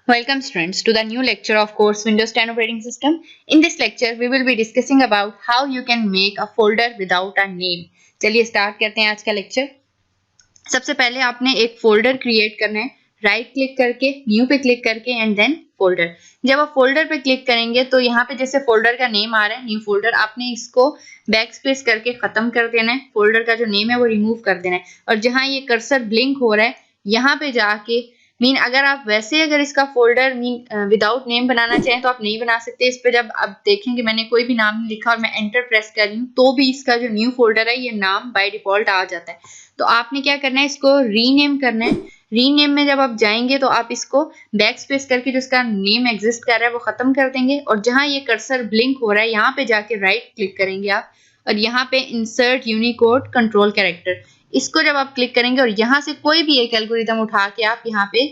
Welcome students to the new lecture of course Windows 10 operating system. In this lecture we will be discussing about how you can make a folder without a name. चलिए start करते हैं आज का lecture. सबसे पहले आपने एक folder create करना है, राइट क्लिक करके न्यू पे क्लिक करके एंड देन फोल्डर। जब आप फोल्डर पे क्लिक करेंगे तो यहाँ पे जैसे फोल्डर का नेम आ रहा है न्यू फोल्डर, आपने इसको बैक स्पेस करके खत्म कर देना है। फोल्डर का जो नेम है वो रिमूव कर देना है और जहाँ ये कर्सर ब्लिंक हो रहा है यहाँ पे जाके अगर आप वैसे अगर इसका फोल्डर विदाउट नेम बनाना चाहें तो आप नहीं बना सकते। इस पे जब आप देखेंगे मैंने कोई भी नाम नहीं लिखा और मैं एंटर प्रेस कर रही हूँ तो भी इसका जो न्यू फोल्डर है ये नाम बाय डिफॉल्ट आ जाता है। तो आपने क्या करना है, इसको रीनेम करना है। रीनेम में जब आप जाएंगे तो आप इसको बैक स्पेस करके जो इसका नेम एग्जिस्ट कर रहा है वो खत्म कर देंगे और जहां ये कर्सर ब्लिंक हो रहा है यहाँ पे जाके राइट क्लिक करेंगे आप और यहाँ पे इंसर्ट यूनिकोड कंट्रोल कैरेक्टर, इसको जब आप क्लिक करेंगे और यहाँ से कोई भी एक एल्गोरिथम उठा के आप यहाँ पे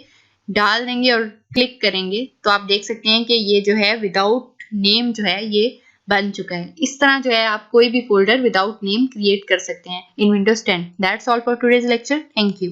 डाल देंगे और क्लिक करेंगे तो आप देख सकते हैं कि ये जो है विदाउट नेम जो है ये बन चुका है। इस तरह जो है आप कोई भी फोल्डर विदाउट नेम क्रिएट कर सकते हैं in Windows 10। That's all for today's lecture. Thank you.